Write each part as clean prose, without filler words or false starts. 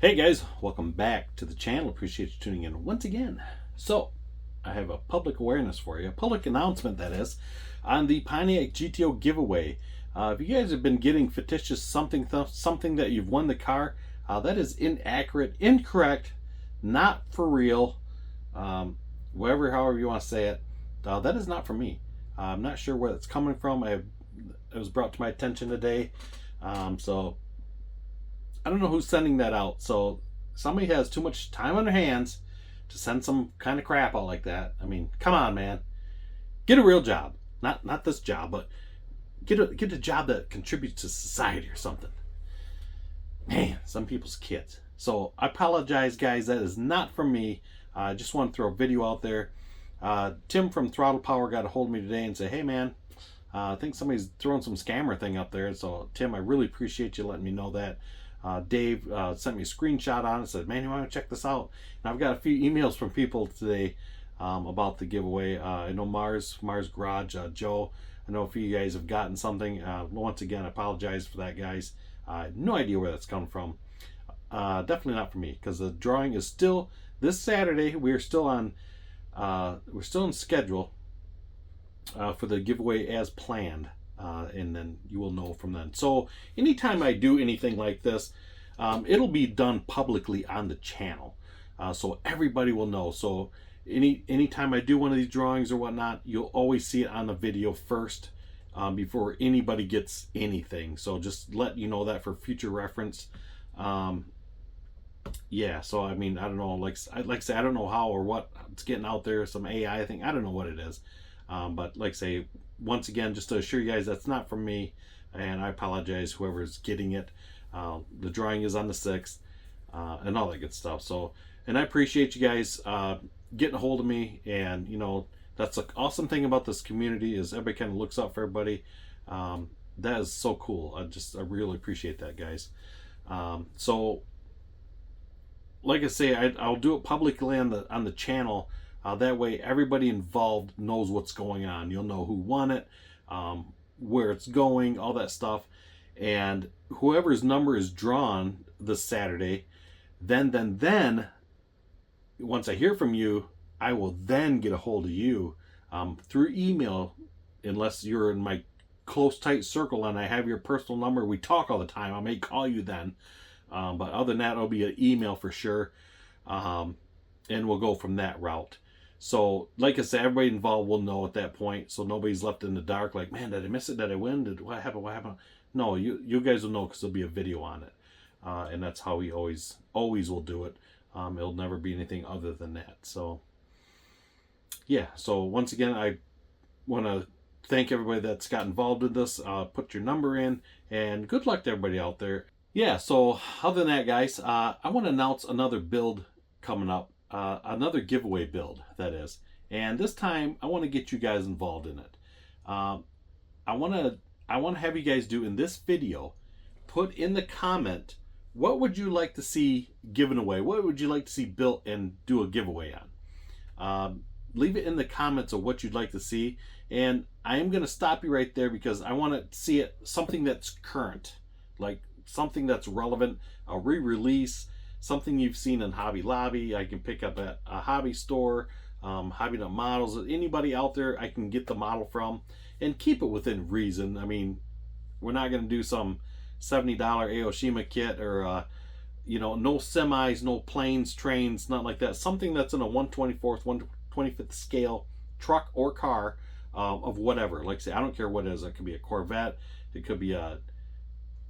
Hey guys, welcome back to the channel. Appreciate you tuning in once again. So, I have a public awareness for you, a public announcement that is, on the Pontiac GTO giveaway. If you guys have been getting fictitious something that you've won the car, that is inaccurate, incorrect, not for real, however you want to say it. That is not for me. I'm not sure where it's coming from. It was brought to my attention today, so I don't know who's sending that out. So somebody has too much time on their hands to send some kind of crap out like that. I mean, come on, man. Get a real job. Not this job, but get a job that contributes to society or something. Man, some people's kids. So I apologize, guys. That is not from me. I just want to throw a video out there. Tim from Throttle Power got a hold of me today and said, hey, man, I think somebody's throwing some scammer thing up there. So, Tim, I really appreciate you letting me know that. Dave sent me a screenshot on it, said, man, you want to check this out? And I've got a few emails from people today about the giveaway. I know Mars Garage, Joe, I know a few of you guys have gotten something. Once again, I apologize for that, guys. I have no idea where that's coming from. Definitely not for me, because the drawing is still this Saturday. We're still in schedule for the giveaway as planned. And then you will know from then. So anytime I do anything like this, it'll be done publicly on the channel, so everybody will know. So anytime I do one of these drawings or whatnot, you'll always see it on the video first, before anybody gets anything. So just let you know that for future reference. Yeah, so I mean, I don't know, like I say, I don't know how or what it's getting out there, some AI thing, I don't know what it is. But like I say, once again, just to assure you guys, that's not from me, and I apologize whoever's getting it. The drawing is on the 6th, and all that good stuff. So, and I appreciate you guys getting a hold of me, and you know, that's the awesome thing about this community is everybody kind of looks out for everybody. That is so cool. I really appreciate that, guys. So like I say, I'll do it publicly on the channel. That way everybody involved knows what's going on. You'll know who won it, where it's going, all that stuff. And whoever's number is drawn this Saturday, then once I hear from you, I will then get a hold of you through email, unless you're in my close, tight circle and I have your personal number. We talk all the time. I may call you then. But other than that, it'll be an email for sure. And we'll go from that route. So, like I said, everybody involved will know at that point, so nobody's left in the dark like, man, did I miss it? Did I win? What happened? No, you guys will know because there'll be a video on it. And that's how we always will do it. It'll never be anything other than that. So, yeah. So, once again, I want to thank everybody that's got involved in this. Put your number in, and good luck to everybody out there. Yeah, so other than that, guys, I want to announce another build coming up. Another giveaway build, that is, and this time I want to get you guys involved in it. I want to have you guys do in this video, put in the comment, what would you like to see given away? What would you like to see built and do a giveaway on? Leave it in the comments of what you'd like to see, and I am going to stop you right there because I want to see it something that's current, like something that's relevant, a re-release. Something you've seen in Hobby Lobby, I can pick up at a hobby store, Hobby Nut Models, anybody out there I can get the model from, and keep it within reason. I mean, we're not going to do some $70 Aoshima kit or, you know, no semis, no planes, trains, not like that. Something that's in a 1/24th, 1/25th scale truck or car of whatever. Like I say, I don't care what it is. It could be a Corvette, it could be a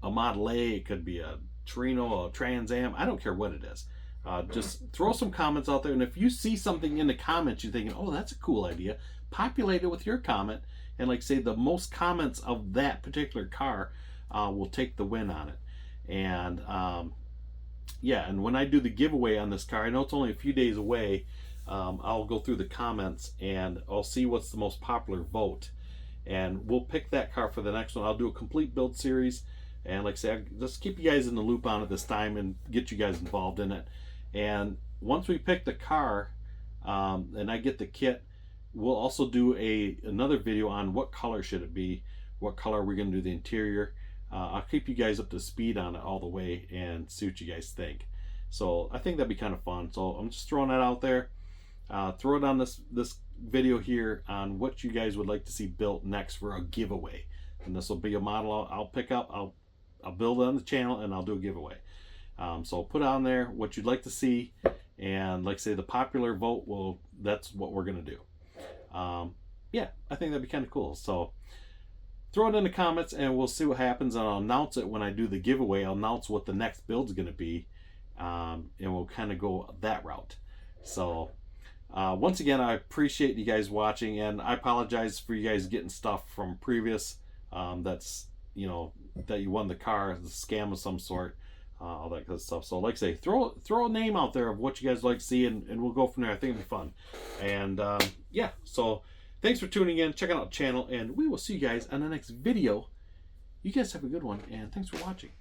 Model A, it could be a Torino, a Trans Am, I don't care what it is. Just throw some comments out there, and if you see something in the comments you're thinking, oh, that's a cool idea, populate it with your comment, and like say the most comments of that particular car will take the win on it. And yeah, and when I do the giveaway on this car, I know it's only a few days away, I'll go through the comments and I'll see what's the most popular vote, and we'll pick that car for the next one. I'll do a complete build series. And like I say, just keep you guys in the loop on it this time and get you guys involved in it. And once we pick the car and I get the kit, we'll also do another video on what color should it be, what color we're going to do the interior. I'll keep you guys up to speed on it all the way and see what you guys think. So I think that'd be kind of fun. So I'm just throwing that out there. Throw it on this video here on what you guys would like to see built next for a giveaway. And this will be a model I'll pick up. I'll build it on the channel and I'll do a giveaway. So put on there what you'd like to see, and like I say, the popular vote that's what we're gonna do. Yeah, I think that'd be kind of cool. So throw it in the comments and we'll see what happens, and I'll announce it when I do the giveaway. I'll announce what the next build's gonna be, and we'll kind of go that route. So once again, I appreciate you guys watching, and I apologize for you guys getting stuff from previous that's, you know, that you won the car, the scam of some sort, all that good stuff. So like I say, throw a name out there of what you guys like to see, and we'll go from there. I think it'll be fun. And yeah, so thanks for tuning in, checking out the channel, and we will see you guys on the next video. You guys have a good one, and thanks for watching.